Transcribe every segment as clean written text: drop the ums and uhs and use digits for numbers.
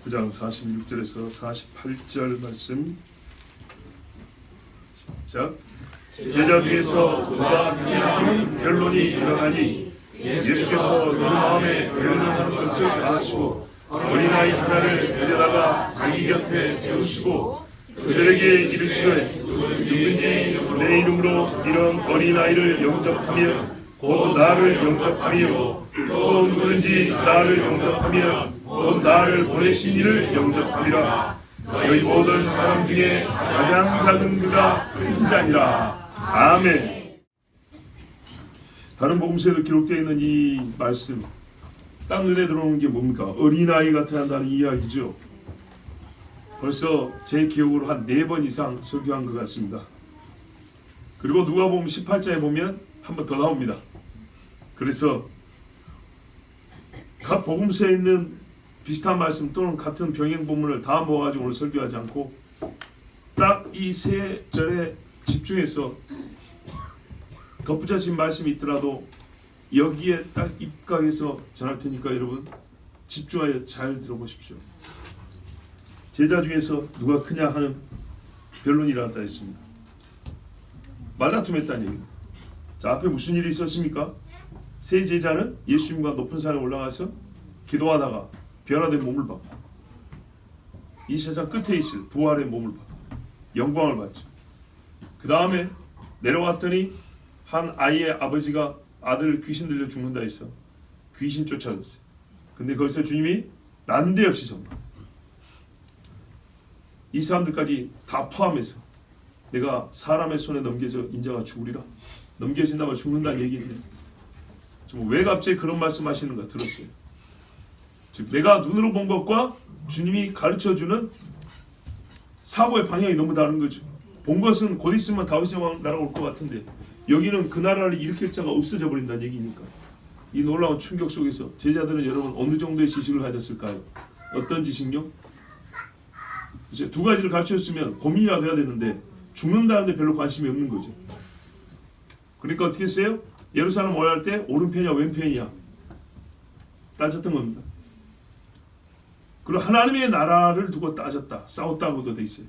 9장 46절에서 48절 말씀. 자, 제자 중에서 그와 그냥 변론이 일어나니 예수께서 그 마음에 변론하는 것을 아시고 어린아이 하나를 데려다가 자기 곁에 세우시고 그들에게 이르시되 누구든지 내 이름으로 이런 어린아이를 영접하면 곧 나를 영접하며 또 누구든지 나를 영접하면 곧 나를 보내신 이를 영접하리라. 너희 모든 사람 중에 가장 작은 그가 큰 자니라. 아멘. 다른 복음서에도 기록되어 있는 이 말씀, 딱 눈에 들어오는 게 뭡니까? 어린아이 같아 한다는 이야기죠. 벌써 제 기억으로 한 4번 이상 설교한 것 같습니다. 그리고 누가복음 18장에 보면 한 번 더 나옵니다. 그래서 각 복음서에 있는 비슷한 말씀 또는 같은 병행 본문을 다 모아가지고 오늘 설교하지 않고 딱 이 3절에 집중해서 덧붙여진 말씀이 있더라도 여기에 딱 입각해서 전할 테니까 여러분 집중하여 잘 들어보십시오. 제자 중에서 누가 크냐 하는 변론이 일어났다 했습니다. 말다툼했다는 얘기입니다. 자, 앞에 무슨 일이 있었습니까? 세 제자는 예수님과 높은 산에 올라가서 기도하다가 변화된 몸을 받고 이 세상 끝에 있을 부활의 몸을 받고 영광을 받죠. 그 다음에 내려왔더니 한 아이의 아버지가 아들 귀신 들려 죽는다 해서 귀신 쫓아졌어요. 근데 거기서 주님이 난데없이 정말 이 사람들까지 다 포함해서 내가 사람의 손에 넘겨져 인자가 죽으리라. 넘겨진다고 죽는다는 얘기인데 왜 갑자기 그런 말씀하시는가 들었어요. 즉 내가 눈으로 본 것과 주님이 가르쳐주는 사고의 방향이 너무 다른 거죠. 본 것은 곧 있으면 다윗의 나라가 올 것 같은데 여기는 그 나라를 일으킬 자가 없어져 버린다는 얘기니까 이 놀라운 충격 속에서 제자들은 여러분 어느 정도의 지식을 가졌을까요? 어떤 지식요? 이제 2가지를 가르쳤으면 고민이라도 해야 되는데 죽는다는데 별로 관심이 없는 거죠. 그러니까 어떻게 했어요? 예루살렘 올라갈 때 오른편이야 왼편이야 따졌던 겁니다. 그리고 하나님의 나라를 두고 따졌다. 싸웠다고도 돼 있어요.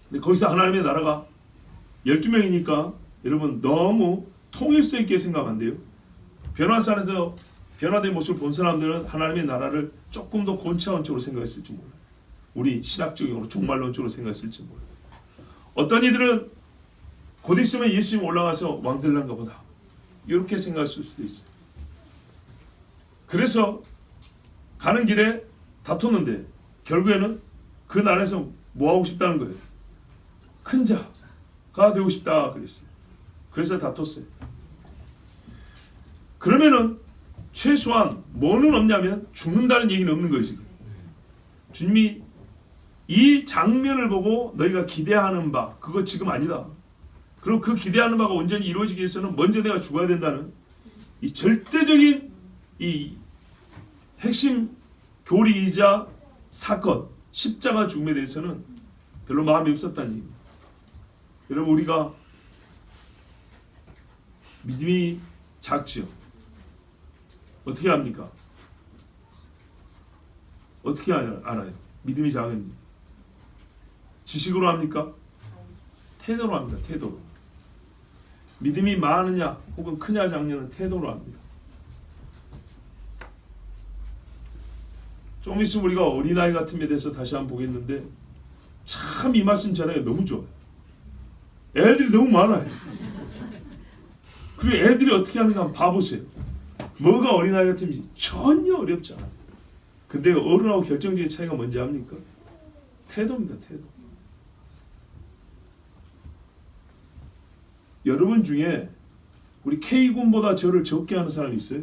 근데 거기서 하나님의 나라가 12명이니까 여러분 너무 통일성 있게 생각하면 안 돼요. 변화산에서 변화된 모습을 본 사람들은 하나님의 나라를 조금 더 고차원적으로 생각했을지 몰라요. 우리 신학적으로 종말론적으로 생각했을지 몰라요. 어떤 이들은 곧 있으면 예수님 올라가서 왕들란가 보다 이렇게 생각했을 수도 있어요. 그래서 가는 길에 다퉜는데 결국에는 그 나라에서 뭐 하고 싶다는 거예요? 큰 자가 되고 싶다 그랬어요. 그래서 다퉜어요. 그러면은 최소한 뭐는 없냐면 죽는다는 얘기는 없는 거예요. 지금 주님이 이 장면을 보고 너희가 기대하는 바 그거 지금 아니다. 그리고 그 기대하는 바가 온전히 이루어지기 위해서는 먼저 내가 죽어야 된다는 이 절대적인 이 핵심 교리이자 사건 십자가 죽음에 대해서는 별로 마음이 없었다는 얘기입니다. 여러분 우리가 믿음이 작지요. 어떻게 합니까? 어떻게 알아요? 믿음이 작은지. 지식으로 합니까? 태도로 합니다. 태도로. 믿음이 많으냐 혹은 크냐 작냐는 태도로 합니다. 좀 있으면 우리가 어린아이 같은 데 대해서 다시 한번 보겠는데 참 이 말씀 전하기가 너무 좋아요. 애들이 너무 많아요. 그리고 애들이 어떻게 하는가 한번 봐보세요. 뭐가 어린아이 같은지 전혀 어렵지 않아요. 근데 어른하고 결정적인 차이가 뭔지 압니까? 태도입니다. 태도. 여러분 중에 우리 K군보다 저를 적게 하는 사람이 있어요?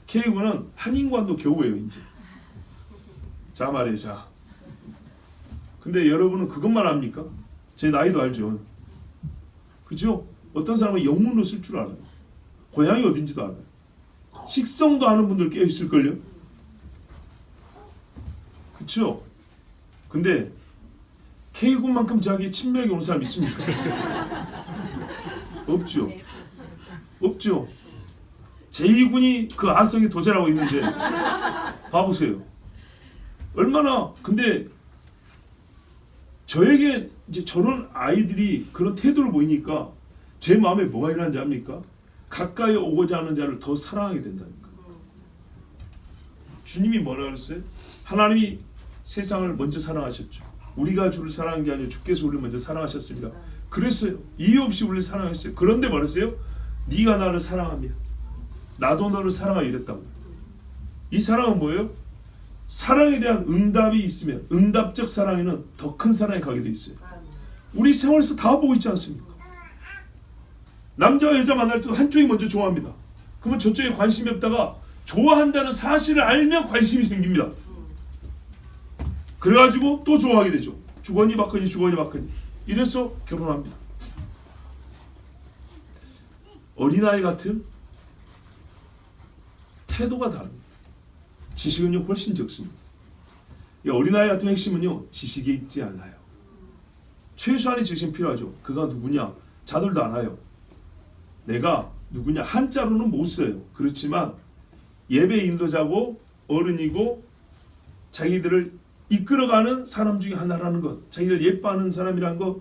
K군은 한인관도 겨우예요. 이제 자 말이에요. 자 근데 여러분은 그것만 압니까? 제 나이도 알죠. 그죠? 어떤 사람은 영문도 쓸 줄 알아요. 고향이 어딘지도 알아요. 식성도 아는 분들 꽤 있을걸요? 그쵸? 근데 K군만큼 자기 친밀하게 오는 사람 있습니까? 없죠. 없죠. 제2군이 그 아성에 도전하고 있는데 봐보세요. 얼마나 근데 저에게 이제 저런 아이들이 그런 태도를 보이니까 제 마음에 뭐가 일어난지 압니까? 가까이 오고자 하는 자를 더 사랑하게 된다니까. 주님이 뭐라 그랬어요? 하나님이 세상을 먼저 사랑하셨죠. 우리가 주를 사랑한 게 아니라 주께서 우리를 먼저 사랑하셨습니다. 그랬어요. 이유 없이 우리를 사랑했어요. 그런데 말했어요. 네가 나를 사랑하면 나도 너를 사랑하여 이랬다고. 이 사랑은 뭐예요? 사랑에 대한 응답이 있으면 응답적 사랑에는 더 큰 사랑이 가게 돼 있어요. 우리 생활에서 다 보고 있지 않습니까? 남자와 여자 만날 때 한쪽이 먼저 좋아합니다. 그러면 저쪽에 관심이 없다가 좋아한다는 사실을 알면 관심이 생깁니다. 그래가지고 또 좋아하게 되죠. 주거니 받거니 주거니 받거니. 이래서 결혼합니다. 어린아이 같은 태도가 다릅니다. 지식은요 훨씬 적습니다. 어린아이 같은 핵심은요 지식에 있지 않아요. 최소한의 지식은 필요하죠. 그가 누구냐 자들도 알아요. 내가 누구냐 한자로는 못 써요. 그렇지만 예배 인도자고 어른이고 자기들을 이끌어가는 사람 중에 하나라는 것, 자기를 예뻐하는 사람이라는 것,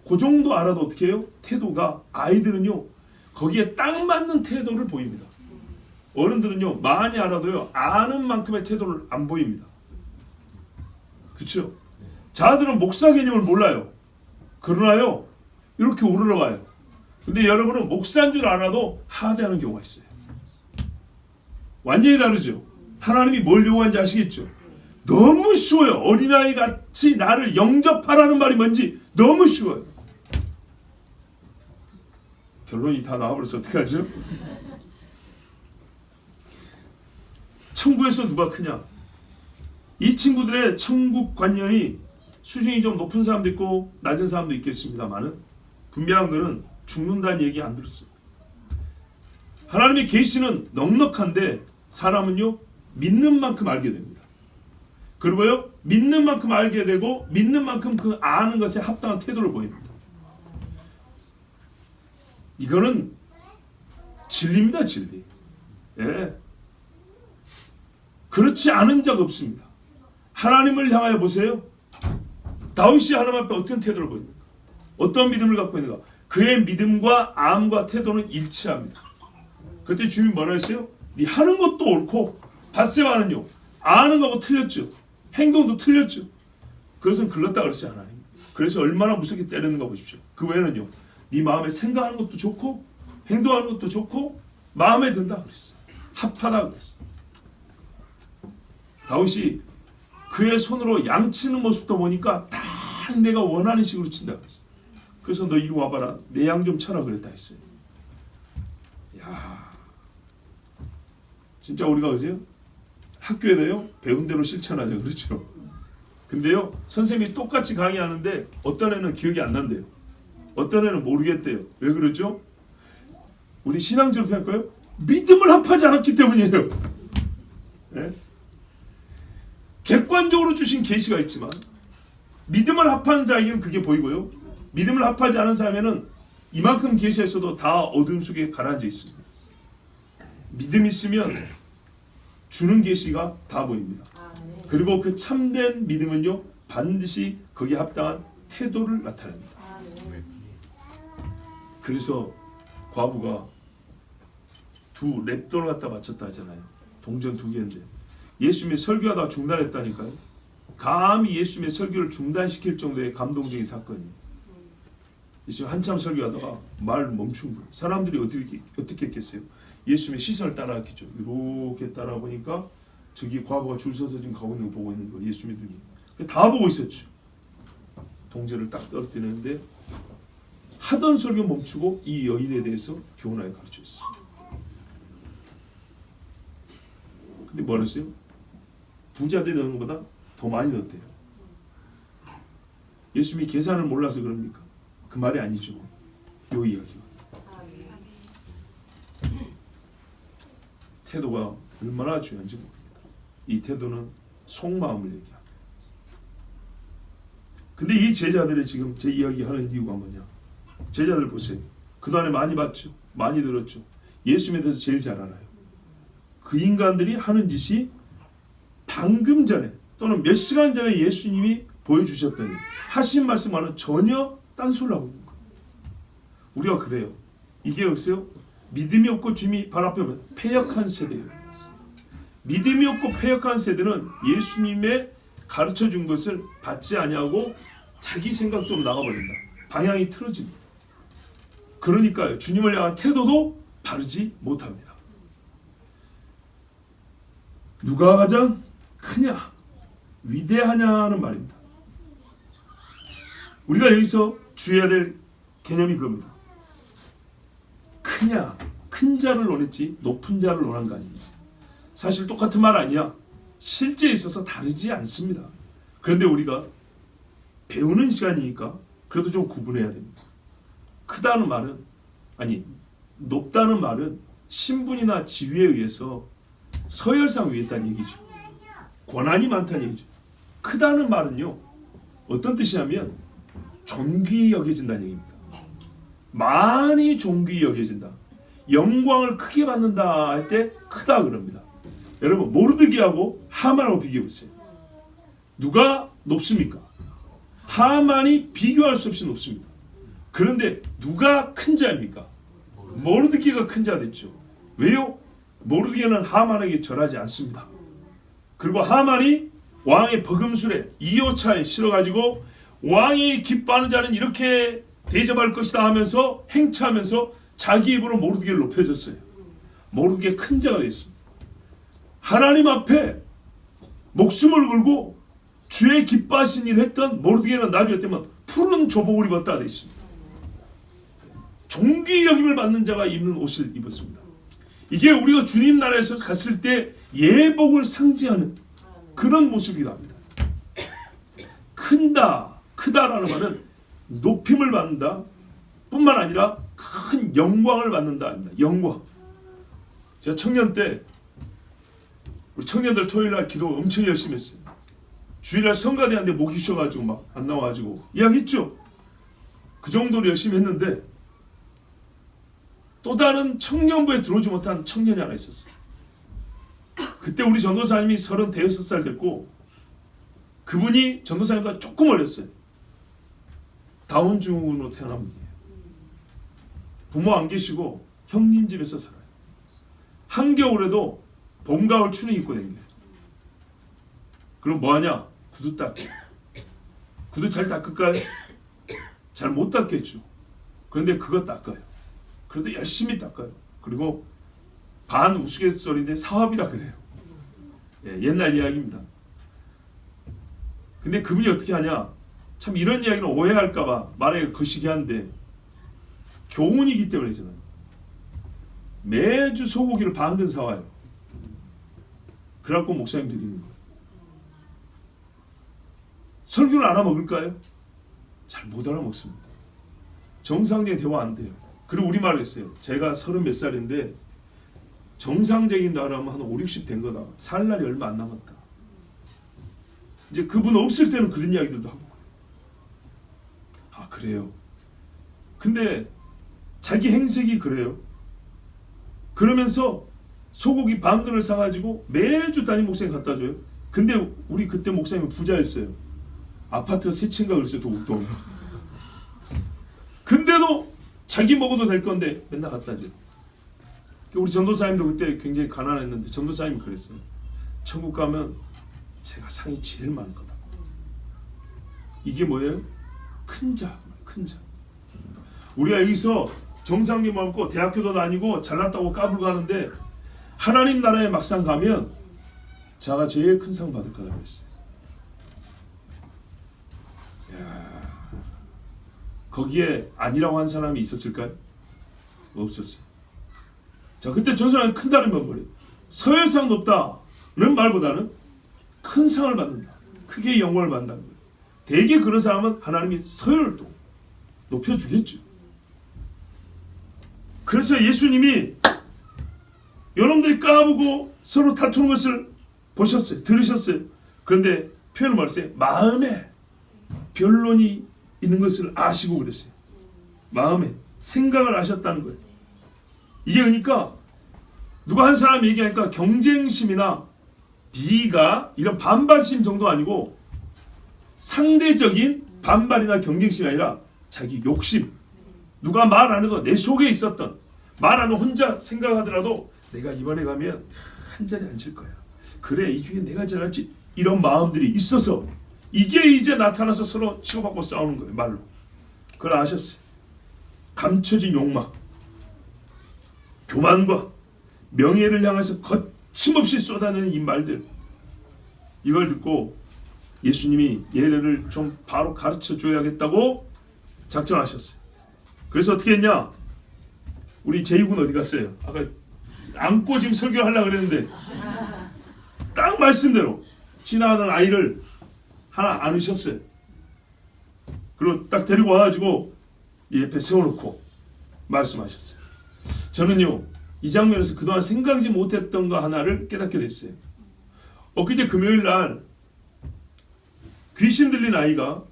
그 정도 알아도 어떻게 해요? 태도가 아이들은요 거기에 딱 맞는 태도를 보입니다. 어른들은요 많이 알아도요 아는 만큼의 태도를 안 보입니다. 그렇죠? 자들은 목사 개념을 몰라요. 그러나요 이렇게 우러러가요. 근데 여러분은 목사인 줄 알아도 하대하는 경우가 있어요. 완전히 다르죠. 하나님이 뭘 요구하는지 아시겠죠? 너무 쉬워요. 어린아이 같이 나를 영접하라는 말이 뭔지 너무 쉬워요. 결론이 다 나와버려서 어떡하죠? 천국에서 누가 크냐? 이 친구들의 천국 관념이 수준이 좀 높은 사람도 있고 낮은 사람도 있겠습니다만은 분명한 것은 죽는다는 얘기 안 들었어요. 하나님의 계시는 넉넉한데 사람은요 믿는 만큼 알게 됩니다. 그리고요 믿는 만큼 알게 되고 믿는 만큼 그 아는 것에 합당한 태도를 보입니다. 이거는 진리입니다. 진리. 예. 그렇지 않은 적 없습니다. 하나님을 향하여 보세요. 다윗이 하나님 앞에 어떤 태도를 보이는가? 어떤 믿음을 갖고 있는가? 그의 믿음과 암과 태도는 일치합니다. 그때 주님이 뭐라 했어요? 네 하는 것도 옳고 밧세바는요 아는 거하고 틀렸죠. 행동도 틀렸죠. 그것은 글렀다 그랬지 하나님. 그래서 얼마나 무섭게 때리는가 보십시오. 그 외에는요 네 마음에 생각하는 것도 좋고 행동하는 것도 좋고 마음에 든다 그랬어. 합하다 그랬어. 다윗이 그의 손으로 양치는 모습도 보니까 딱 내가 원하는 식으로 친다 그랬어. 그래서 너 이리 와봐라. 내 양 좀 쳐라 그랬다 했어요. 야, 진짜 우리가 그죠? 학교에도요 배운 대로 실천하자 그렇죠. 근데요 선생님이 똑같이 강의하는데 어떤 애는 기억이 안 난대요. 어떤 애는 모르겠대요. 왜 그러죠? 우리 신앙 졸업할까요? 믿음을 합하지 않았기 때문이에요. 네? 객관적으로 주신 계시가 있지만 믿음을 합한 자에게는 그게 보이고요. 믿음을 합하지 않은 사람에는 이만큼 계시했어도 다 어둠 속에 가라앉아 있습니다. 믿음 있으면 주는 계시가 다 보입니다. 그리고 그 참된 믿음은요 반드시 거기에 합당한 태도를 나타냅니다. 그래서 과부가 두 랩돈을 갖다 바쳤다 하잖아요. 동전 2개인데 예수님이 설교하다가 중단했다니까요. 감히 예수님의 설교를 중단시킬 정도의 감동적인 사건이에요. 예수님이 한참 설교하다가 말 멈춘 거예요. 사람들이 어떻게 했겠어요? 예수님의 시선을 따라갔겠죠. 이렇게 따라보니까 저기 과부가 줄 서서 지금 가고 있는 거 보고 있는 거 예수님이 눈이 다 보고 있었죠. 동전을 딱 떨어뜨리는데 하던 설교 멈추고 이 여인에 대해서 교훈하게 가르쳤어요. 근데 뭐라 했어요? 부자들이 넣은 것보다 더 많이 넣었대요. 예수님이 계산을 몰라서 그럽니까? 그 말이 아니죠. 요 이야기가. 태도가 얼마나 중요한지 모릅니다. 이 태도는 속마음을 얘기합니다. 근데 이 제자들이 지금 제 이야기하는 이유가 뭐냐? 제자들 보세요. 그동안에 많이 봤죠. 많이 들었죠. 예수님에 대해서 제일 잘 알아요. 그 인간들이 하는 짓이 방금 전에 또는 몇 시간 전에 예수님이 보여주셨더니 하신 말씀과는 전혀 딴소리를 하고 있는 거예요. 우리가 그래요. 이게 글쎄요, 믿음이 없고 주님이 바로 앞에 오면 패역한 세대예요. 믿음이 없고 패역한 세대는 예수님의 가르쳐준 것을 받지 아니하고 자기 생각대로 나가버린다. 방향이 틀어집니다. 그러니까요, 주님을 향한 태도도 바르지 못합니다. 누가 가장 크냐, 위대하냐는 말입니다. 우리가 여기서 주의해야 될 개념이 그겁니다. 크냐, 큰 자를 원했지 높은 자를 원한 거 아닙니다. 사실 똑같은 말 아니야. 실제에 있어서 다르지 않습니다. 그런데 우리가 배우는 시간이니까 그래도 좀 구분해야 됩니다. 크다는 말은, 아니 높다는 말은 신분이나 지위에 의해서 서열상 위에 있다는 얘기죠. 권한이 많다는 얘기죠. 크다는 말은요, 어떤 뜻이냐면 존귀히 여겨진다는 얘기입니다. 많이 존귀히 여겨진다, 영광을 크게 받는다 할 때 크다 그럽니다. 여러분, 모르드게하고 하만하고 비교해보세요. 누가 높습니까? 하만이 비교할 수 없이 높습니다. 그런데 누가 큰 자입니까? 모르드게가 큰 자 됐죠. 왜요? 모르드게는 하만에게 절하지 않습니다. 그리고 하만이 왕의 버금술에 2호차에 실어가지고 왕이 기뻐하는 자는 이렇게 대접할 것이다 하면서 행차하면서 자기 입으로 모르드게를 높여줬어요. 모르드게 큰 자가 됐습니다. 하나님 앞에 목숨을 걸고 주의 기뻐하신 일을 했던 모르드게는 나중에 되면 푸른 조복을 입었다 되어 있습니다. 존귀 여김을 받는 자가 입는 옷을 입었습니다. 이게 우리가 주님 나라에서 갔을 때 예복을 상징하는 그런 모습이기도 합니다. 큰다, 크다라는 말은 높임을 받는다 뿐만 아니라 큰 영광을 받는다 합니다. 영광. 제가 청년 때 우리 청년들 토요일날 기도 엄청 열심히 했어요. 주일날 성가대한테 목이 쉬어가지고 막 안 나와가지고 이야기했죠. 그 정도로 열심히 했는데 또 다른 청년부에 들어오지 못한 청년이 하나 있었어요. 그때 우리 전도사님이 36살 됐고 그분이 전도사님보다 조금 어렸어요. 다운 증후군으로 태어난 분이에요. 부모 안 계시고 형님 집에서 살아요. 한겨울에도 봄, 가을 추리 입고 다녀요. 그럼 뭐하냐? 구두 닦고. 구두 잘 닦을까요? 잘 못 닦겠죠. 그런데 그거 닦아요. 그래도 열심히 닦아요. 그리고 반 우스갯소리인데 사업이라 그래요. 예, 옛날 이야기입니다. 근데 그분이 어떻게 하냐? 참 이런 이야기는 오해할까봐 말하기가 거시기 한데 교훈이기 때문에 저는 매주 소고기를 반근 사와요. 그래갖고 목사님 드리는 거예요. 설교를 알아먹을까요? 잘 못 알아먹습니다. 정상적인 대화 안 돼요. 그리고 우리말로 했어요. 제가 30 몇 살인데 정상적인 나라면 한 5, 60 된 거다. 살 날이 얼마 안 남았다. 이제 그분 없을 때는 그런 이야기들도 하고. 아, 그래요. 근데 자기 행색이 그래요. 그러면서 소고기 반근을 사가지고 매주 담임 목사님 갖다 줘요. 근데 우리 그때 목사님은 부자였어요. 아파트가 3채인가 그랬어요. 도곡동에. 근데도 자기 먹어도 될 건데 맨날 갖다 줘요. 우리 전도사님도 그때 굉장히 가난했는데 전도사님이 그랬어요. 천국 가면 제가 상이 제일 많을 거다. 이게 뭐예요? 큰 자, 큰 자. 우리가 여기서 정상기 많고 대학교도 다니고 잘났다고 까불고 하는데 하나님 나라에 막상 가면 자가 제일 큰 상 받을 거라고 했어요. 야, 거기에 아니라고 한 사람이 있었을까요? 없었어요. 자, 그때 전사람이 큰다는 건 뭐예요? 서열상 높다는 말보다는 큰 상을 받는다. 크게 영광을 받는다는 거예요. 대개 그런 사람은 하나님이 서열을 또 높여주겠죠. 그래서 예수님이 여러분들이 까부고 서로 다투는 것을 보셨어요. 들으셨어요. 그런데 표현을 말했어요. 마음에 변론이 있는 것을 아시고 그랬어요. 마음에 생각을 하셨다는 거예요. 이게 그러니까 누가 한 사람이 얘기하니까 경쟁심이나 네가 이런 반발심 정도 아니고 상대적인 반발이나 경쟁심이 아니라 자기 욕심. 누가 말 안 해도 내 속에 있었던, 말 안 하고 혼자 생각하더라도 내가 이번에 가면 한 자리 앉을 거야. 그래, 이 중에 내가 제일 낫지. 이런 마음들이 있어서 이게 이제 나타나서 서로 치고받고 싸우는 거예요. 말로. 그걸 아셨어요. 감춰진 욕망, 교만과 명예를 향해서 거침없이 쏟아내는 이 말들, 이걸 듣고 예수님이 얘네를 좀 바로 가르쳐 줘야겠다고 작정하셨어요. 그래서 어떻게 했냐? 우리 제이군 어디 갔어요? 아까 안고 지금 설교하려고 그랬는데 딱 말씀대로 지나가는 아이를 하나 안으셨어요. 그리고 딱 데리고 와가지고 옆에 세워놓고 말씀하셨어요. 저는요, 이 장면에서 그동안 생각지 못했던 거 하나를 깨닫게 됐어요. 엊그제 금요일 날 귀신 들린 아이가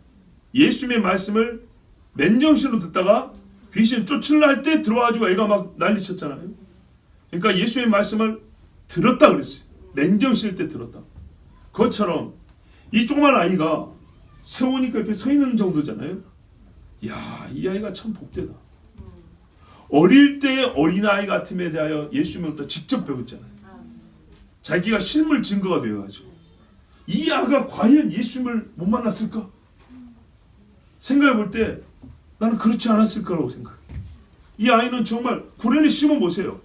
예수님의 말씀을 맨정신으로 듣다가 귀신 쫓으려 할 때 들어와가지고 애가 막 난리쳤잖아요. 그러니까 예수님의 말씀을 들었다 그랬어요. 맨정신일 때 들었다. 그것처럼 이 조그만 아이가 세우니까 옆에 서 있는 정도잖아요. 이야, 이 아이가 참 복되다. 어릴 때 어린아이 같음에 대하여 예수님으로부터 직접 배웠잖아요. 자기가 실물 증거가 되어가지고 이 아가 과연 예수님을 못 만났을까? 생각해 볼 때 나는 그렇지 않았을 거라고 생각해. 이 아이는 정말 구레네 시몬 보세요.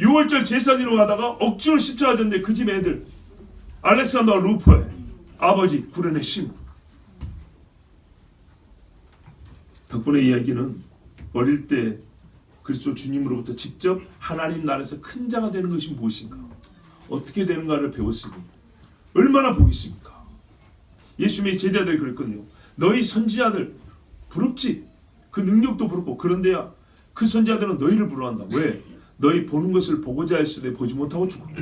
6월절 제사 지러 가다가 억지로 십자가 졌는데 그 집 애들, 알렉산더 루퍼의 아버지 구레네 시몬. 덕분에 이 아기는 어릴 때 그리스도 주님으로부터 직접 하나님 나라에서 큰 자가 되는 것이 무엇인가, 어떻게 되는가를 배웠으니 얼마나 복이 있습니까? 예수님의 제자들이 그랬거든요. 너희 선지자들 부럽지? 그 능력도 부럽고, 그런데야 그 선지자들은 너희를 부러워한다. 왜? 너희 보는 것을 보고자 했으되 보지 못하고 죽었고,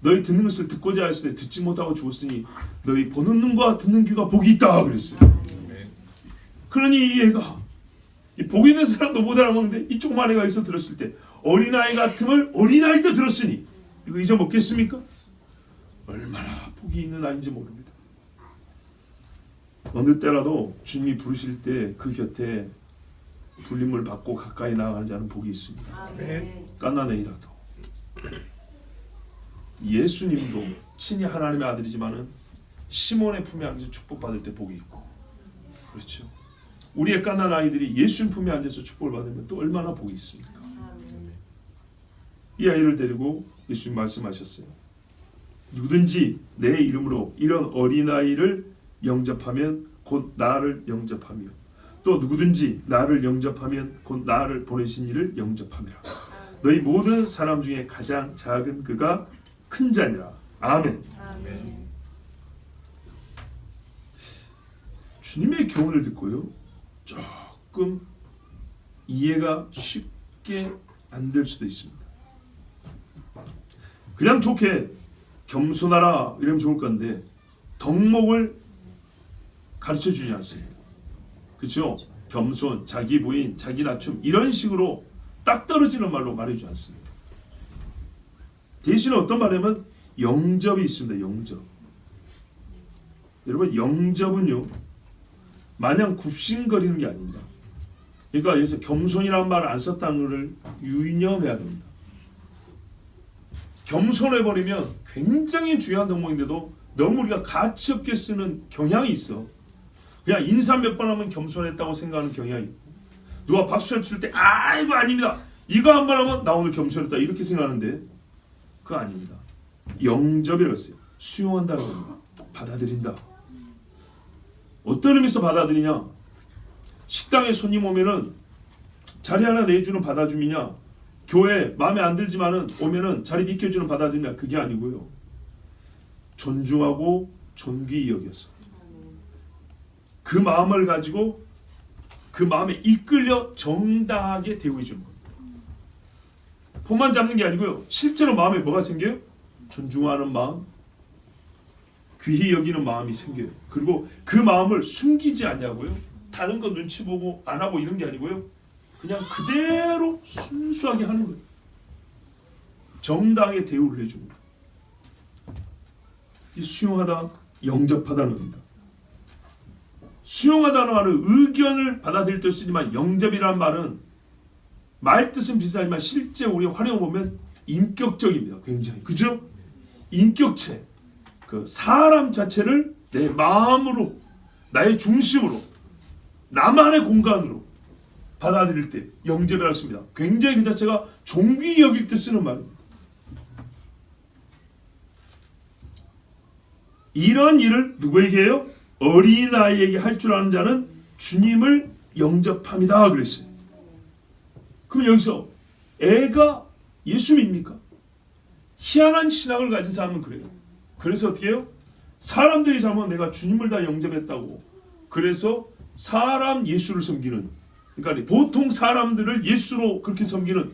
너희 듣는 것을 듣고자 했으되 듣지 못하고 죽었으니 너희 보는 눈과 듣는 귀가 복이 있다 그랬어요. 그러니 이 애가 복 있는 사람도 못 알아먹는데 이 조그만 애가 여기서 들었을 때 어린아이 같음을 어린아이도 들었으니 이거 잊어먹겠습니까? 얼마나 복이 있는 아이인지 모릅니다. 어느 때라도 주님이 부르실 때 그 곁에 불림을 받고 가까이 나아가는 자는 복이 있습니다. 깐나네이라도. 예수님도 친히 하나님의 아들이지만은 시몬의 품에 앉아서 축복받을 때 복이 있고, 그렇죠. 우리의 깐난 아이들이 예수님 품에 앉아서 축복을 받으면 또 얼마나 복이 있습니까? 이 아이를 데리고 예수님 말씀하셨어요. 누구든지 내 이름으로 이런 어린아이를 영접하면 곧 나를 영접하며, 또 누구든지 나를 영접하면 곧 나를 보내신 이를 영접함이라. 너희 모든 사람 중에 가장 작은 그가 큰 자니라. 아멘. 주님의 교훈을 듣고요, 조금 이해가 쉽게 안 될 수도 있습니다. 그냥 좋게 겸손하라 이러면 좋을 건데 덕목을 가르쳐 주지 않습니다. 그렇죠? 겸손, 자기 부인, 자기 낮춤 이런 식으로 딱 떨어지는 말로 말해주지 않습니다. 대신 어떤 말이냐면 영접이 있습니다. 영접. 여러분, 영접은요 마냥 굽신거리는 게 아닙니다. 그러니까 여기서 겸손이라는 말을 안 썼다는 것을 유념해야 됩니다. 겸손해버리면 굉장히 중요한 덕목인데도 너무 우리가 가치 없게 쓰는 경향이 있어. 그냥 인사 몇 번 하면 겸손했다고 생각하는 경향이 있고, 누가 박수를 칠 때 이거 아닙니다, 이거 한 번 하면 나 오늘 겸손했다 이렇게 생각하는데 그거 아닙니다. 영접이라고 했어요. 수용한다는 겁니다. 받아들인다. 어떤 의미에서 받아들이냐? 식당에 손님 오면은 자리 하나 내주는 받아줌이냐, 교회 마음에 안 들지만은 오면은 자리 비켜주는 받아줌이냐, 그게 아니고요, 존중하고 존귀히 여겨서 그 마음을 가지고 그 마음에 이끌려 정당하게 대우해 주는 겁니다. 폰만 잡는 게 아니고요, 실제로 마음에 뭐가 생겨요? 존중하는 마음, 귀히 여기는 마음이 생겨요. 그리고 그 마음을 숨기지 않냐고요, 다른 거 눈치 보고 안 하고 이런 게 아니고요, 그냥 그대로 순수하게 하는 거예요. 정당하게 대우를 해줍니다. 이 수용하다, 영접하다는 겁니다. 수용하다는 말은 의견을 받아들일 때 쓰지만 영접이라는 말은 말뜻은 비슷하지만 실제 우리 활용을 보면 인격적입니다. 굉장히. 그죠? 인격체. 그 사람 자체를 내 마음으로, 나의 중심으로, 나만의 공간으로 받아들일 때 영접이라고 씁니다. 굉장히 그 자체가 존귀 여길 때 쓰는 말입니다. 이런 일을 누구에게 해요? 어린아이에게 할 줄 아는 자는 주님을 영접합니다. 그랬어요. 그럼 여기서 애가 예수 믿습니까? 희한한 신앙을 가진 사람은 그래요. 그래서 어떻게 해요? 사람들이 잘못 내가 주님을 다 영접했다고 그래서 사람 예수를 섬기는, 그러니까 보통 사람들을 예수로 그렇게 섬기는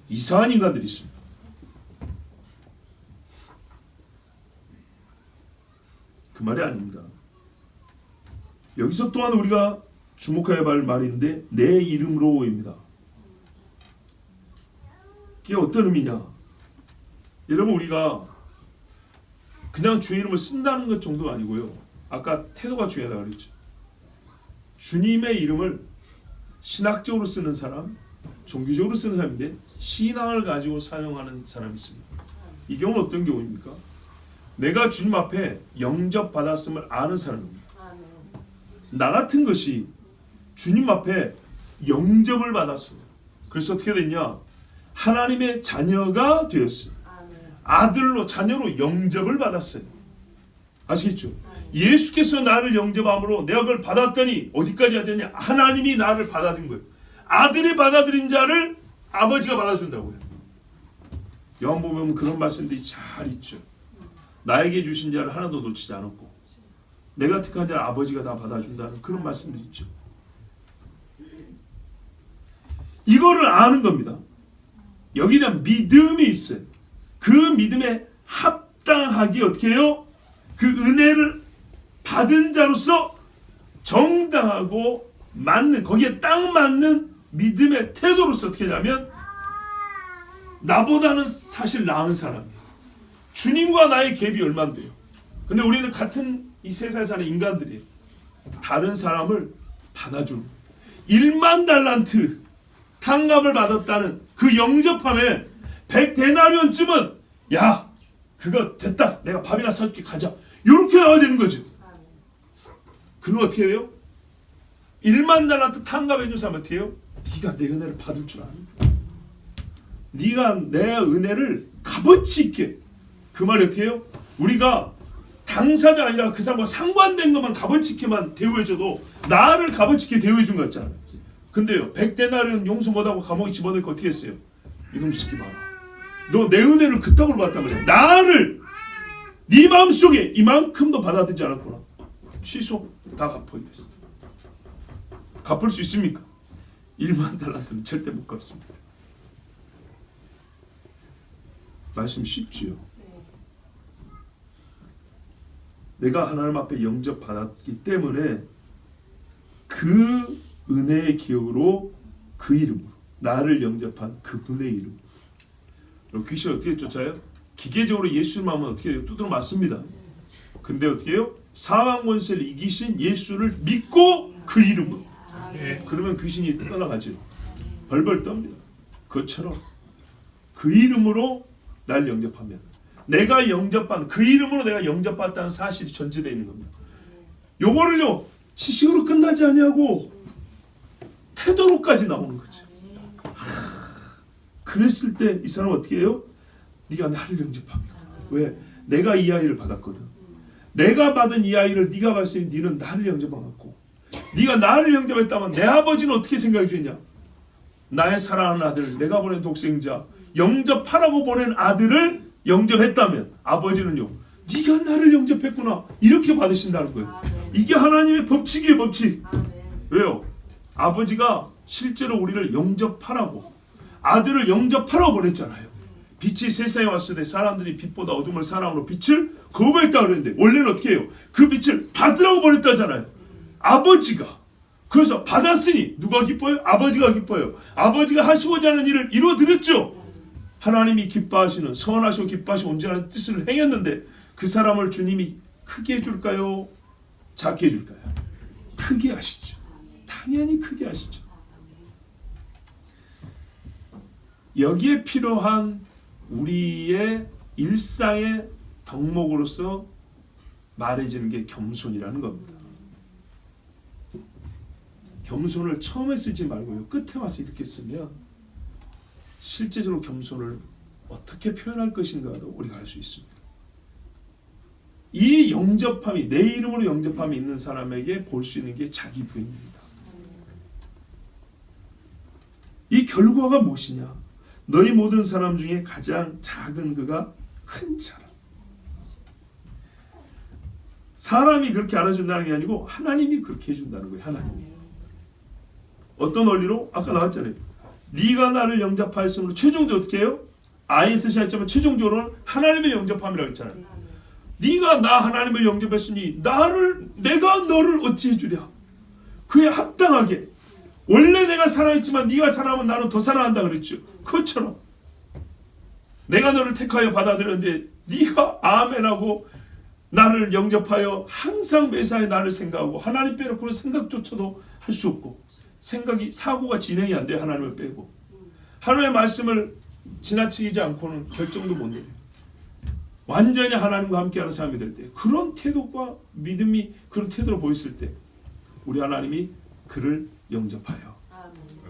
이상한 인간들이 있습니다. 그 말이 아닙니다. 여기서 또한 우리가 주목해야 할 말인데 내 이름으로입니다. 이게 어떤 의미냐? 여러분 우리가 그냥 주의 이름을 쓴다는 것 정도가 아니고요. 아까 태도가 중요하다고 그랬죠. 주님의 이름을 신학적으로 쓰는 사람, 종교적으로 쓰는 사람인데 신앙을 가지고 사용하는 사람이 있습니다. 이 경우는 어떤 경우입니까? 내가 주님 앞에 영접받았음을 아는 사람입니다. 나 같은 것이 주님 앞에 영접을 받았어요. 그래서 어떻게 됐냐? 하나님의 자녀가 되었어요. 아들로, 자녀로 영접을 받았어요. 아시겠죠? 예수께서 나를 영접함으로 내가 그걸 받았더니 어디까지 하더냐? 하나님이 나를 받아들인 거예요. 아들이 받아들인 자를 아버지가 받아준다고요. 요한복음에 보면 그런 말씀들이 잘 있죠. 나에게 주신 자를 하나도 놓치지 않았고 내가 택한 자를 아버지가 다 받아준다는 그런 말씀들이 있죠. 이거를 아는 겁니다. 여기에 대한 믿음이 있어요. 그 믿음에 합당하게 어떻게 해요? 그 은혜를 받은 자로서 정당하고 맞는, 거기에 딱 맞는 믿음의 태도로서 어떻게 하냐면 나보다는 사실 나은 사람이에요. 주님과 나의 갭이 얼만데요. 근데 우리는 같은 이 세상에 사는 인간들이에요. 다른 사람을 받아주는 1만 달란트 탕감을 받았다는 그 영접함에 100데나리온쯤은 야 그거 됐다 내가 밥이나 사줄게 가자 이렇게 나와야 되는 거죠. 그럼 어떻게 해요? 1만 달란트 탕감해 준 사람 어떻게 해요? 네가 내 은혜를 받을 줄 아는 거야. 네가 내 은혜를 값어치 있게, 그 말이 어떻게 해요? 우리가 당사자가 아니라 그 사람과 상관된 것만 값어치 있게만 대우해줘도 나를 값어치 있게 대우해준 거 같잖아요. 근데요 100데나리온 용서 못하고 감옥에 집어넣고 어떻게 했어요? 이놈 새끼 봐라, 너 내 은혜를 그따구로 받단 말이야. 나를 네 마음속에 이만큼도 받아들이지 않았구나. 취소, 다 갚아야겠어. 갚을 수 있습니까? 1만 달란트는 절대 못 갚습니다. 말씀 쉽지요. 내가 하나님 앞에 영접받았기 때문에 그 은혜의 기억으로, 그 이름으로, 나를 영접한 그분의 이름으로. 귀신을 어떻게 쫓아요? 기계적으로 예수를 마음은 어떻게 해요? 두드러 맞습니다. 근데 어떻게 해요? 사망 권세를 이기신 예수를 믿고 그 이름으로. 그러면 귀신이 떠나가죠. 벌벌 떱니다. 그것처럼 그 이름으로 날 영접하면 내가 영접받는, 그 이름으로 내가 영접받았다는 사실이 전제되어 있는 겁니다. 요거를요 지식으로 끝나지 아니하고 태도로까지 나오는 거죠. 그랬을 때 이 사람은 어떻게 해요? 네가 나를 영접합니다. 왜? 내가 이 아이를 받았거든. 내가 받은 이 아이를 네가 봤으니 너는 나를 영접받았고, 네가 나를 영접했다면 내 아버지는 어떻게 생각해 주냐? 나의 사랑하는 아들, 내가 보낸 독생자, 영접하라고 보낸 아들을 영접했다면 아버지는요 네가 나를 영접했구나 이렇게 받으신다는 거예요. 이게 하나님의 법칙이에요. 법칙. 왜요? 아버지가 실제로 우리를 영접하라고, 아들을 영접하라고 보냈잖아요. 빛이 세상에 왔을 때 사람들이 빛보다 어둠을 사랑으로 빛을 거부했다 그랬는데 원래는 어떻게 해요? 그 빛을 받으라고 보냈다잖아요. 아버지가. 그래서 받았으니 누가 기뻐요? 아버지가 기뻐요. 아버지가 하시고자 하는 일을 이루어드렸죠. 하나님이 기뻐하시는, 선하시고 기뻐하시고 온전한 뜻을 행했는데 그 사람을 주님이 크게 해줄까요? 작게 해줄까요? 크게 하시죠. 당연히 크게 하시죠. 여기에 필요한 우리의 일상의 덕목으로서 말해지는 게 겸손이라는 겁니다. 겸손을 처음에 쓰지 말고요. 끝에 와서 이렇게 쓰면 실제적으로 겸손을 어떻게 표현할 것인가도 우리가 알 수 있습니다. 이 영접함이, 내 이름으로 영접함이 있는 사람에게 볼 수 있는 게 자기 부인입니다. 이 결과가 무엇이냐? 너희 모든 사람 중에 가장 작은 그가 큰 자라. 사람이 그렇게 알아준다는 게 아니고 하나님이 그렇게 해준다는 거예요. 하나님이. 어떤 원리로? 아까 나왔잖아요. 네가 나를 영접하였으므로 최종적으로 어떻게 해요? ISC 했지만 최종적으로는 하나님을 영접함이라고 했잖아요. 네가 나 하나님을 영접했으니 내가 너를 어찌 해주랴. 그에 합당하게. 원래 내가 사랑했지만 네가 사랑하면 나는 더 사랑한다 그랬죠. 그것처럼 내가 너를 택하여 받아들였는데 네가 아멘하고 나를 영접하여 항상 매사에 나를 생각하고 하나님 빼놓고는 생각조차도 할 수 없고 사고가 진행이 안 돼요. 하나님을 빼고. 하나님의 말씀을 지나치지 않고는 결정도 못 내려요. 완전히 하나님과 함께하는 삶이 될 때 그런 태도과 믿음이 그런 태도로 보였을 때 우리 하나님이 그를 영접하여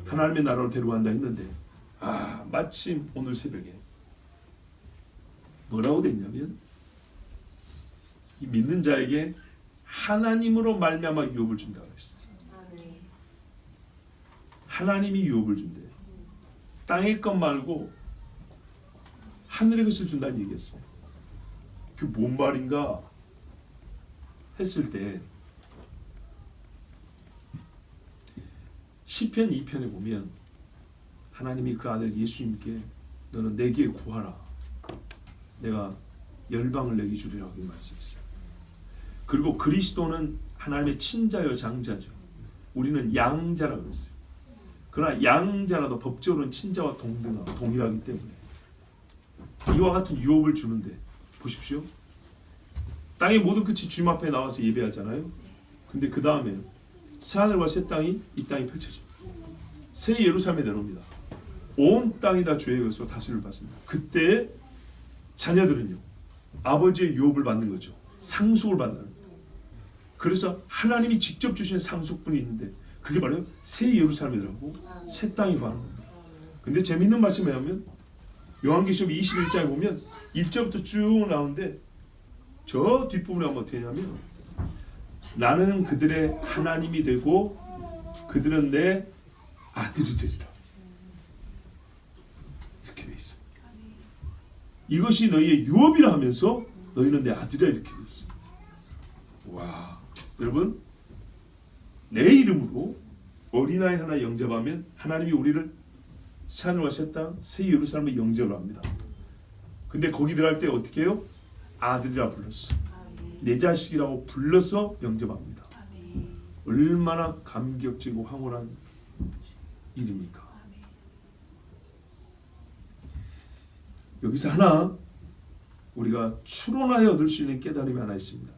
하나님의 나라로 데려간다 했는데 마침 오늘 새벽에 뭐라고 됐냐면 이 믿는 자에게 하나님으로 말미암아 유업을 준다고 했어요. 하나님이 유업을 준대요. 땅의 것 말고 하늘의 것을 준다는 얘기였어요. 그 뭔 말인가 했을 때 시편 2편에 보면 하나님이 그 아들 예수님께 너는 내게 구하라. 내가 열방을 내게 주리라고 말씀했어요. 그리고 그리스도는 하나님의 친자요 장자죠. 우리는 양자라고 그랬어요. 그러나 양자라도 법적으로는 친자와 동일하기 때문에 이와 같은 유업을 주는데 보십시오. 땅의 모든 끝이 주님 앞에 나와서 예배하잖아요. 근데 그 다음에 새하늘과 새 땅이 이 땅이 펼쳐집니다. 새 예루살렘에 내려옵니다. 온 땅이 다 주의 것으로 다스림을 받습니다. 그때 자녀들은요 아버지의 유업을 받는 거죠. 상속을 받는 거예요. 그래서 하나님이 직접 주신 상속분이 있는데 그게 바로 새 예루살렘이라고 새 땅이 바로 겁니다. 근데 재밌는 말씀에 하면 요한계시록 21장에 보면 1절부터 쭉 나오는데 저 뒷부분에 하면 어떻게 되냐면 나는 그들의 하나님이 되고 그들은 내 아들이 되리라. 이렇게 돼 있어. 이것이 너희의 유업이라 하면서 너희는 내 아들이라 이렇게 돼 있어. 와, 여러분 내 이름으로 어린아이 하나 영접하면 하나님이 우리를 새하늘과 새 땅, 새 예루살렘에 영접을 합니다. 근데 거기 들어갈 때 어떻게 해요? 아들이라 불렀어. 내 자식이라고 불러서 영접합니다. 얼마나 감격적이고 황홀한 일입니까? 여기서 하나 우리가 추론하여 얻을 수 있는 깨달음이 하나 있습니다.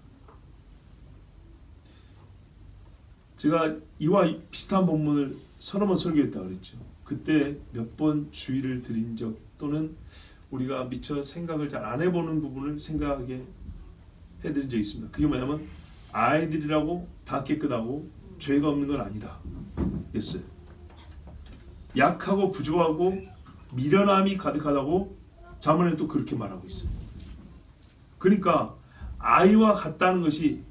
제가 이와 비슷한 본문을 서너 번 설교했다고 그랬죠. 그때 몇 번 주의를 드린 적 또는 우리가 미처 생각을 잘 안 해보는 부분을 생각하게 해드린 적이 있습니다. 그게 뭐냐면 아이들이라고 다 깨끗하고 죄가 없는 건 아니다 였어요. 약하고 부조하고 미련함이 가득하다고 잠언에 또 그렇게 말하고 있어요. 그러니까 아이와 같다는 것이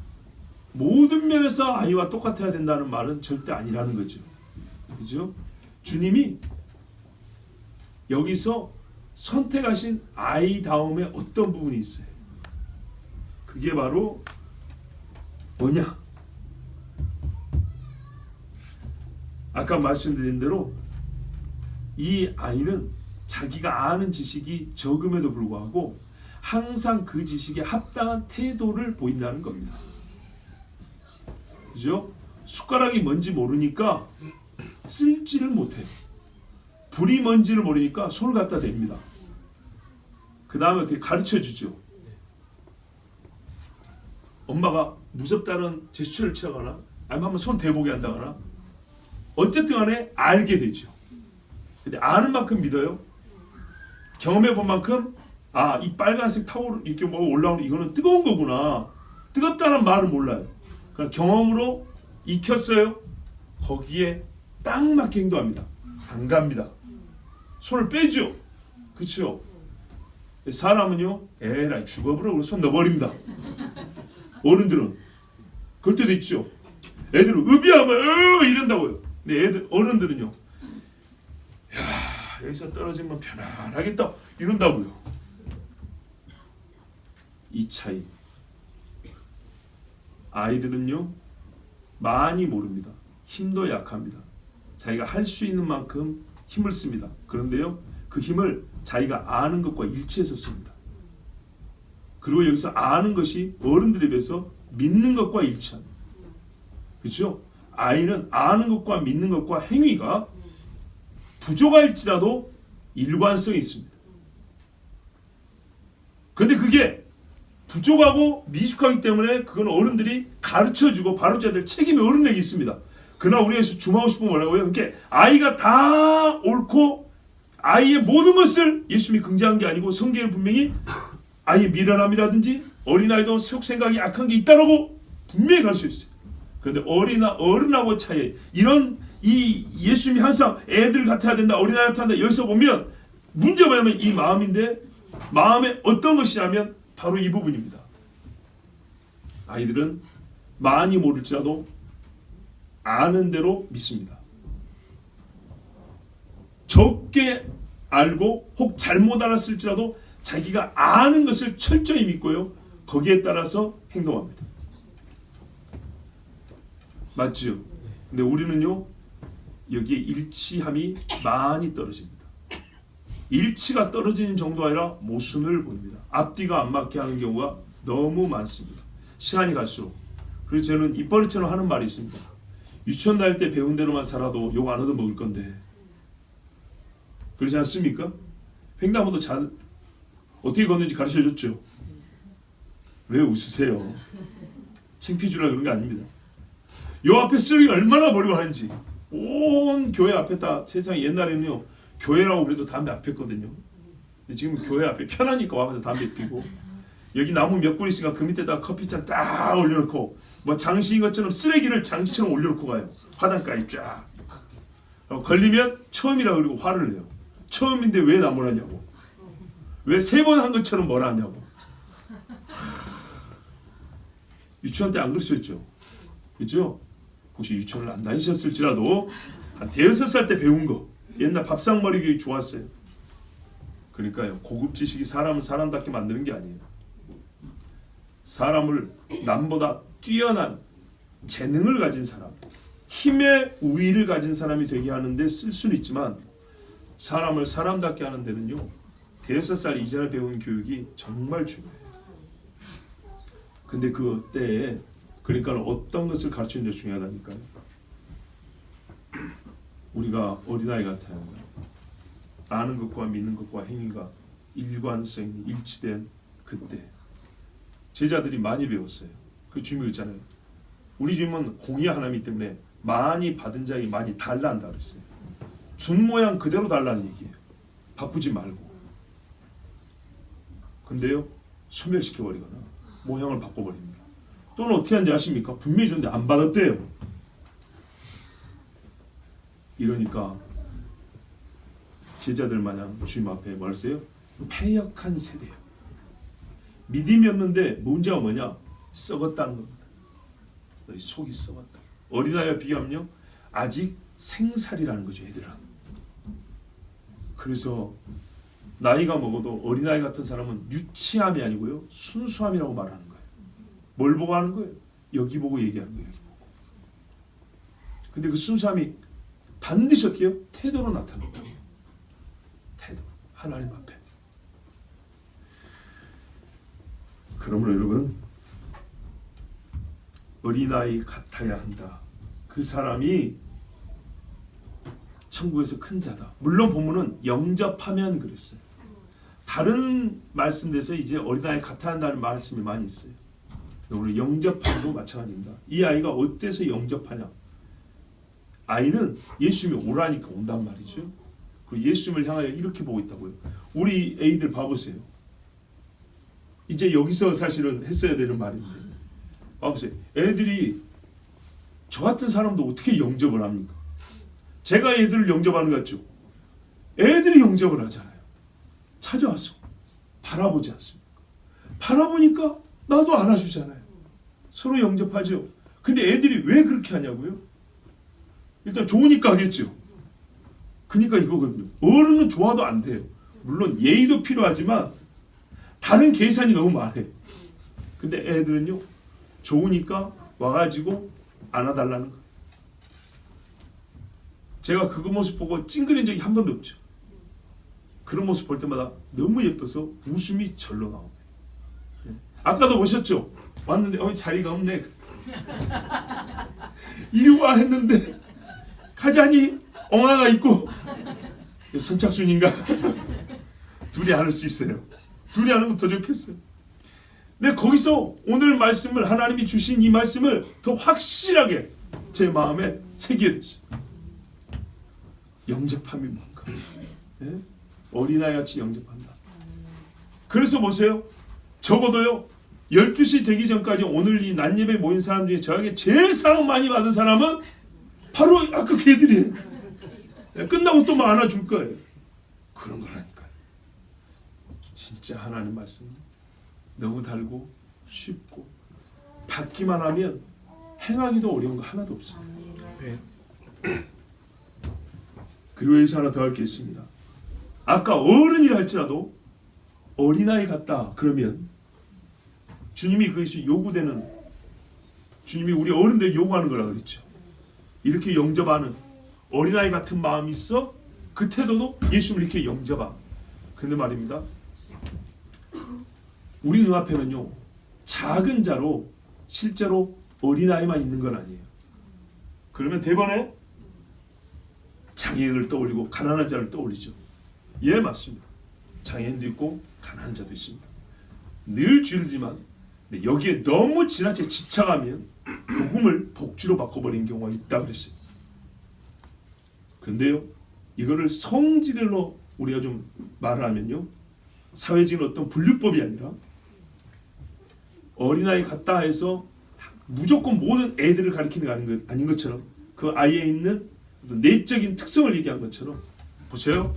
모든 면에서 아이와 똑같아야 된다는 말은 절대 아니라는 거죠. 그죠? 주님이 여기서 선택하신 아이다움에 어떤 부분이 있어요. 그게 바로 뭐냐? 아까 말씀드린 대로 이 아이는 자기가 아는 지식이 적음에도 불구하고 항상 그 지식에 합당한 태도를 보인다는 겁니다. 그죠? 숟가락이 뭔지 모르니까 쓸지를 못해요. 불이 뭔지를 모르니까 손을 갖다 댑니다. 그 다음에 어떻게 가르쳐 주죠. 엄마가 무섭다는 제스처를 취하거나 아니면 한번 손 대보게 한다거나 어쨌든 간에 알게 되죠. 근데 아는 만큼 믿어요. 경험해 본 만큼 이 빨간색 타올 이렇게 뭐 올라오는 이거는 뜨거운 거구나. 뜨겁다는 말을 몰라요. 그냥 경험으로 익혔어요. 거기에 딱 맞게 행동합니다. 안 갑니다. 손을 빼죠. 그렇죠? 사람은요, 에라이 죽어버려 손 넣어버립니다. 어른들은 그럴 때도 있죠. 애들은 으비하면 이런다고요. 근데 어른들은요, 야 여기서 떨어지면 편안하겠다 이런다고요. 이 차이. 아이들은요 많이 모릅니다. 힘도 약합니다. 자기가 할 수 있는 만큼 힘을 씁니다. 그런데요 그 힘을 자기가 아는 것과 일치해서 씁니다. 그리고 여기서 아는 것이 어른들에 비해서 믿는 것과 일치합니다. 그렇죠? 아이는 아는 것과 믿는 것과 행위가 부족할지라도 일관성이 있습니다. 그런데 그게 부족하고 미숙하기 때문에 그건 어른들이 가르쳐주고 바로줘야 될 책임이 어른에게 있습니다. 그러나 우리가 주목하고 싶은 뭐라고요? 그러니까 아이가 다 옳고 아이의 모든 것을 예수님이 긍정한 게 아니고 성경에 분명히 아이의 미련함이라든지 어린아이도 생각이 약한 게 있다라고 분명히 가르쳐 있어요. 그런데 어른하고 차이 이런 이 예수님이 항상 애들 같아야 된다 어린아이 같아야 된다 여기서 보면 문제가 뭐냐면 이 마음인데 마음에 어떤 것이냐면 바로 이 부분입니다. 아이들은 많이 모를지라도 아는 대로 믿습니다. 적게 알고 혹 잘못 알았을지라도 자기가 아는 것을 철저히 믿고요. 거기에 따라서 행동합니다. 맞죠? 근데 우리는요. 여기에 일치함이 많이 떨어집니다. 일치가 떨어지는 정도가 아니라 모순을 보입니다. 앞뒤가 안 맞게 하는 경우가 너무 많습니다. 시간이 갈수록. 그래서 저는 입버릇처럼 하는 말이 있습니다. 유치원 다닐 때 배운 대로만 살아도 욕 안 얻어먹을 건데 그렇지 않습니까? 횡단보도 잘 어떻게 걷는지 가르쳐줬죠. 왜 웃으세요? 창피해 주려고 그런 게 아닙니다. 요 앞에 쓰레기 얼마나 버리고 하는지 온 교회 앞에다 세상에 옛날에는요 교회라고 그래도 담배 안 폈거든요. 근데 지금 교회 앞에 편하니까 와서 담배 피고 여기 나무 몇 그루 있으니까 그 밑에다가 커피잔 딱 올려놓고 뭐 장식인 것처럼 쓰레기를 장식처럼 올려놓고 가요. 화단까지 쫙. 걸리면 처음이라 그러고 화를 내요. 처음인데 왜 나무라냐고. 왜 3번 한 것처럼 뭐라 하냐고. 유치원 때 안 그러셨죠? 그렇죠? 혹시 유치원을 안 다니셨을지라도 한 5-6살 때 배운 거 옛날 밥상머리 교육 좋았어요. 그러니까요 고급 지식이 사람을 사람답게 만드는 게 아니에요. 사람을 남보다 뛰어난 재능을 가진 사람, 힘의 우위를 가진 사람이 되게 하는데 쓸 수는 있지만 사람을 사람답게 하는 데는요 5살 이전에 배운 교육이 정말 중요해요. 근데 그때에 그러니까 어떤 것을 가르치는 게 중요하다니까요. 우리가 어린아이 같아요. 아는 것과 믿는 것과 행위가 일관성이 일치된 그때 제자들이 많이 배웠어요. 그 중요 있잖아요. 우리 주님은 공의 하나이기 때문에 많이 받은 자에게 많이 달라한다 그랬어요. 준 모양 그대로 달라는 얘기예요. 바꾸지 말고. 근데요 소멸시켜버리거나 모양을 바꿔버립니다. 또는 어떻게 하는지 아십니까? 분명히 줬는데 안 받았대요. 이러니까 제자들 마냥 주님 앞에 뭘 써요? 패역한 세대예요. 믿음이 없는데 문제가 뭐냐? 썩었다는 겁니다. 너희 속이 썩었다. 어린아이와 비교하면요 아직 생살이라는 거죠. 애들은. 그래서 나이가 먹어도 어린아이 같은 사람은 유치함이 아니고요 순수함이라고 말하는 거예요. 뭘 보고 하는 거예요? 여기 보고 얘기하는 거예요. 여기 보고. 근데 그 순수함이 반드시 어떻게 해요? 태도로 나타난다. 태도. 하나님 앞에. 그러므로 여러분 어린아이 같아야 한다. 그 사람이 천국에서 큰 자다. 물론 본문은 영접하면 그랬어요. 다른 말씀에서 이제 어린아이 같아야 한다는 말씀이 많이 있어요. 오늘 영접함도 마찬가지입니다. 이 아이가 어때서 영접하냐? 아이는 예수님이 오라니까 온단 말이죠. 그리고 예수님을 향하여 이렇게 보고 있다고요. 우리 애들 봐보세요. 이제 여기서 사실은 했어야 되는 말인데 봐보세요. 애들이 저 같은 사람도 어떻게 영접을 합니까? 제가 애들을 영접하는 것 같죠? 애들이 영접을 하잖아요. 찾아왔어. 바라보지 않습니까? 바라보니까 나도 안아주잖아요. 서로 영접하죠. 근데 애들이 왜 그렇게 하냐고요? 일단 좋으니까 하겠죠. 그러니까 이거거든요. 어른은 좋아도 안 돼요. 물론 예의도 필요하지만 다른 계산이 너무 많아요. 근데 애들은요, 좋으니까 와가지고 안아달라는 거예요. 제가 그 모습 보고 찡그린 적이 한 번도 없죠. 그런 모습 볼 때마다 너무 예뻐서 웃음이 절로 나옵니다. 아까도 보셨죠? 왔는데 자리가 없네. 이리 와 했는데 가자니 엉아가 있고 선착순인가? 둘이 안을 수 있어요. 둘이 안으면 더 좋겠어요. 근데 거기서 오늘 말씀을 하나님이 주신 이 말씀을 더 확실하게 제 마음에 새기게 됐어요. 영접함이 뭔가. 네? 어린아이같이 영접한다. 그래서 보세요. 적어도요. 12시 되기 전까지 오늘 이 낮예배 모인 사람 중에 저에게 제일 사랑 많이 받은 사람은 바로 아까 그 애들이에요. 끝나고 또 막 안아줄 거예요. 그런 거라니까요. 진짜 하나님 말씀 너무 달고 쉽고 받기만 하면 행하기도 어려운 거 하나도 없어요. 네. 그리고 여기서 하나 더 할 게 있습니다. 아까 어른이라 할지라도 어린아이 같다 그러면 주님이 그것이 요구되는, 주님이 우리 어른들 요구하는 거라 그랬죠. 이렇게 영접하는 어린아이 같은 마음이 있어 그 태도도 예수님을 이렇게 영접하. 근데 말입니다. 우리 눈앞에는요 작은 자로 실제로 어린아이만 있는 건 아니에요. 그러면 대번에 장애인을 떠올리고 가난한 자를 떠올리죠. 예, 맞습니다. 장애인도 있고 가난한 자도 있습니다. 늘 줄지만 여기에 너무 지나치게 집착하면 복음을 복주로 바꿔버리는 경우가 있다 그랬어요. 그런데요, 이거를 성질로 우리가 좀 말을 하면요, 사회적인 어떤 분류법이 아니라 어린아이 같다 해서 무조건 모든 애들을 가리키는 게 아닌 것처럼 그 아이에 있는 내적인 특성을 얘기한 것처럼 보세요.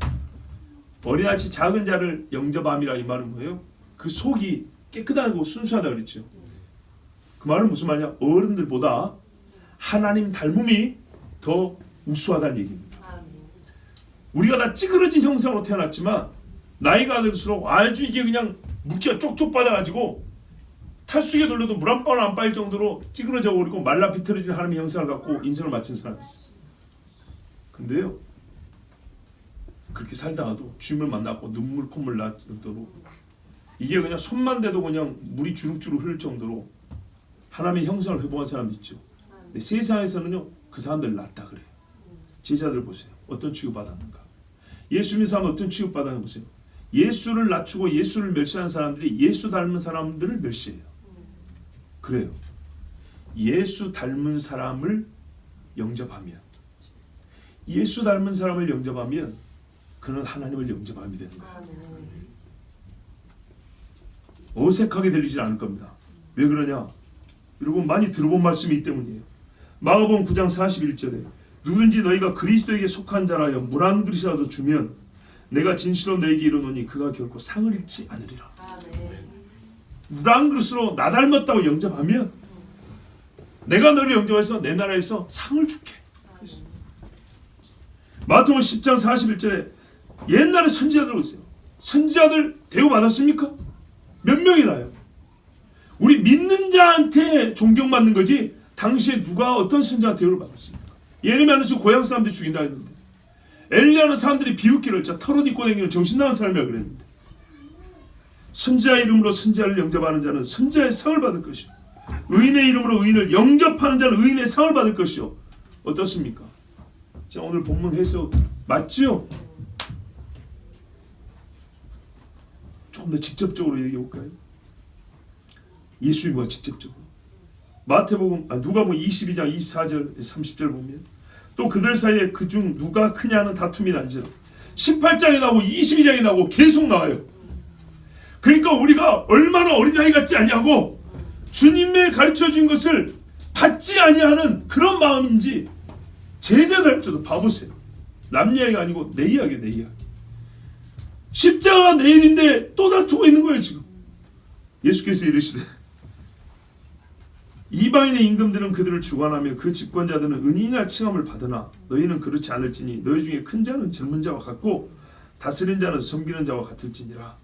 어린아이같이 작은 자를 영접함이라 이 말은 뭐예요? 그 속이 깨끗하고 순수하다 그랬죠. 그 말은 무슨 말이냐? 어른들보다 하나님 닮음이 더 우수하다는 얘기입니다. 우리가 다 찌그러진 형상으로 태어났지만 나이가 들수록 아주 이게 그냥 물기가 쪽쪽 빠져가지고 탈수기에 돌려도 물 한 번 안 빠질 정도로 찌그러져 버리고 말라 비틀어진 하나님의 형상을 갖고 인생을 마친 사람이 있어요. 근데요, 그렇게 살다가도 주님을 만났고 눈물 콧물 날 정도로 이게 그냥 손만 대도 그냥 물이 주룩주룩 흐를 정도로 하나님의 형상을 회복한 사람도 있죠. 근데 세상에서는요 그 사람들 낫다 그래요. 제자들 보세요. 어떤 취급받았는가. 예수 믿는 사람은 어떤 취급받았는가 보세요. 예수를 낮추고 예수를 멸시하는 사람들이 예수 닮은 사람들을 멸시해요. 그래요. 예수 닮은 사람을 영접하면, 예수 닮은 사람을 영접하면 그는 하나님을 영접함이 되는 거예요. 어색하게 들리지 않을 겁니다. 왜 그러냐? 여러분 많이 들어본 말씀이기 때문이에요. 마가복음 9장 41절에 누군지 너희가 그리스도에게 속한 자라여 물 한 그릇이라도 주면 내가 진실로 너에게 이르노니 그가 결코 상을 잃지 않으리라. 물 한 그릇으로 나 닮았다고 영접하면 내가 너를 영접해서 내 나라에서 상을 줄게. 마태복음 10장 41절에 옛날에 선지자들 있어요. 선지자들 대우받았습니까? 몇 명이나요? 우리 믿는 자한테 존경받는 거지 당시에 누가 어떤 선지자 대우를 받았습니까? 예레미야는 저 고향 사람들이 죽인다 했는데, 엘리야는 사람들이 비웃기를 진짜 털옷 입고 다니는 정신 나간 사람이라 그랬는데, 선지자의 이름으로 선지자를 영접하는 자는 선지자의 상을 받을 것이요, 의인의 이름으로 의인을 영접하는 자는 의인의 상을 받을 것이요. 어떻습니까? 자, 오늘 본문 해석 맞죠? 조금 더 직접적으로 얘기해 볼까요? 예수님과 직접적으로. 마태복음 누가복음 22장 24절 30절 보면 또 그들 사이에 그중 누가 크냐는 다툼이 난지라 18장이 나오고 22장이 나오고 계속 나와요. 그러니까 우리가 얼마나 어린아이 같지 아니하고 주님의 가르쳐준 것을 받지 아니하는 그런 마음인지 제자들도 봐보세요. 남 이야기가 아니고 내 이야기예요. 내 이야기. 십자가 내 일인데 또 다투고 있는 거예요 지금. 예수께서 이르시되 이방인의 임금들은 그들을 주관하며 그 집권자들은 은인이나 칭함을 받으나 너희는 그렇지 않을지니 너희 중에 큰 자는 젊은 자와 같고 다스린 자는 섬기는 자와 같을지니라.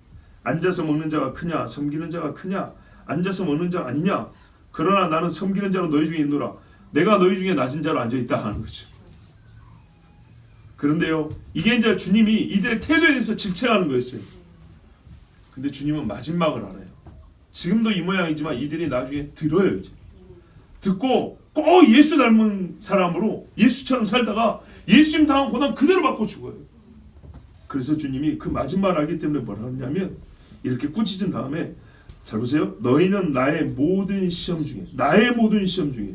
앉아서 먹는 자가 크냐 섬기는 자가 크냐 앉아서 먹는 자가 아니냐. 그러나 나는 섬기는 자로 너희 중에 있노라. 내가 너희 중에 낮은 자로 앉아있다 하는 거죠. 그런데요 이게 이제 주님이 이들의 태도에 대해서 질책하는 거였어요. 근데 주님은 마지막을 알아요. 지금도 이 모양이지만 이들이 나중에 들어요. 이제 듣고 꼭 예수 닮은 사람으로 예수처럼 살다가 예수님 당한 고난 그대로 받고 죽어요. 그래서 주님이 그 마지막을 알기 때문에 뭐라 하냐면 이렇게 꾸짖은 다음에 잘 보세요. 너희는 나의 모든 시험 중에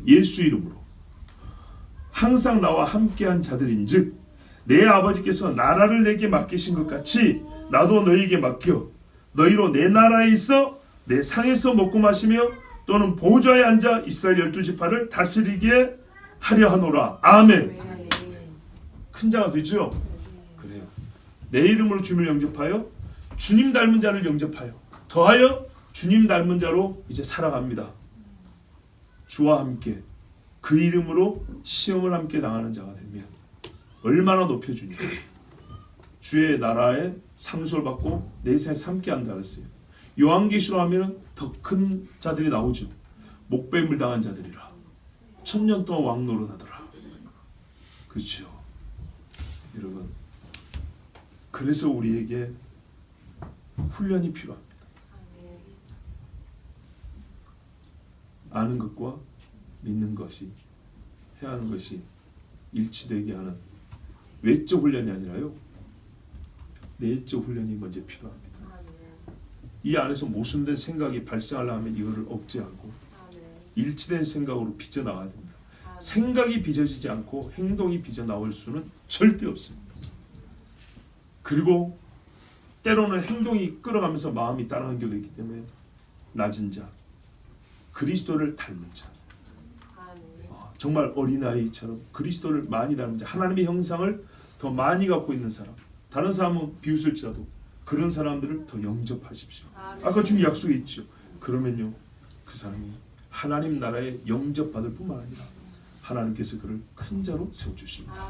예수 이름으로 항상 나와 함께한 자들인즉 내 아버지께서 나라를 내게 맡기신 것 같이 나도 너희에게 맡겨 너희로 내 나라에 있어 내 상에서 먹고 마시며 또는 보좌에 앉아 이스라엘 12지파를 다스리게 하려 하노라. 아멘. 큰 자가 되죠? 그래요. 내 이름으로 주님을 영접하여 주님 닮은 자를 영접하여 더하여 주님 닮은 자로 이제 살아갑니다. 주와 함께 그 이름으로 시험을 함께 당하는 자가 되면 얼마나 높여주니 주의 나라에 상수를 받고 내 세상에 함께 한다 그랬어요. 요한계시로 하면 더 큰 자들이 나오죠. 목배임을 당한 자들이라 1000년 동안 왕노릇하더라. 그렇죠. 여러분 그래서 우리에게 훈련이 필요합니다. 아는 것과 믿는 것이 해야 하는 것이 일치되게 하는 외적 훈련이 아니라요 내적 훈련이 먼저 필요합니다. 이 안에서 모순된 생각이 발생하려면 이거를 억제하고 일치된 생각으로 빚어나가야 됩니다. 생각이 빚어지지 않고 행동이 빚어나올 수는 절대 없습니다. 그리고 때로는 행동이 끌어가면서 마음이 따라가는 경우도 있기 때문에 낮은 자, 그리스도를 닮은 자, 정말 어린아이처럼 그리스도를 많이 닮은 자, 하나님의 형상을 더 많이 갖고 있는 사람, 다른 사람은 비웃을지라도 그런 사람들을 더 영접하십시오. 아까 주님 약속이 있죠. 그러면요 그 사람이 하나님 나라에 영접받을 뿐만 아니라 하나님께서 그를 큰 자로 세워주십니다.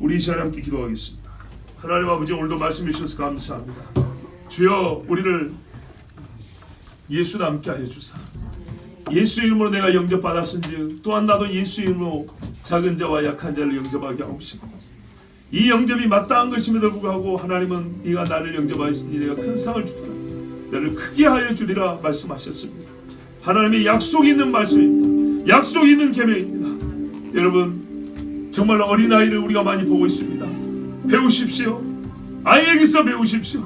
우리 이 시간에 함께 기도하겠습니다. 하나님 아버지 오늘도 말씀해 주셔서 감사합니다. 주여 우리를 예수 닮게 하여 주사 예수 이름으로 내가 영접받았은지 또한 나도 예수 이름으로 작은 자와 약한 자를 영접하게 하옵시고 이 영접이 마땅한 것임에도 불구하고 하나님은 네가 나를 영접하였으니 내가 큰 상을 주리라 너를 크게 하여 주리라 말씀하셨습니다. 하나님의 약속이 있는 말씀입니다. 약속이 있는 계명입니다. 여러분 정말 어린아이를 우리가 많이 보고 있습니다. 배우십시오. 아이에게서 배우십시오.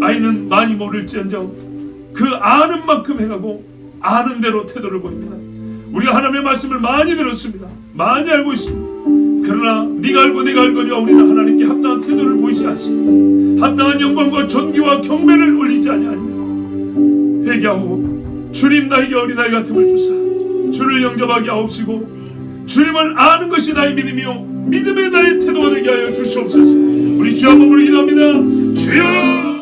아이는 많이 모를지언정 그 아는 만큼 행하고 아는 대로 태도를 보입니다. 우리가 하나님의 말씀을 많이 들었습니다. 많이 알고 있습니다. 그러나 네가 알고 내가 알거니와 우리는 하나님께 합당한 태도를 보이지 않습니다. 합당한 영광과 존귀와 경배를 올리지 아니하니라. 회개하고 주님 나에게 어린아이 같음을 주사 주를 영접하게 하옵시고 주님을 아는 것이 나의 믿음이요 믿음의 나의 태도가 되게 하여 주시옵소서. 우리 주 한 번 부르기도 합니다. 주여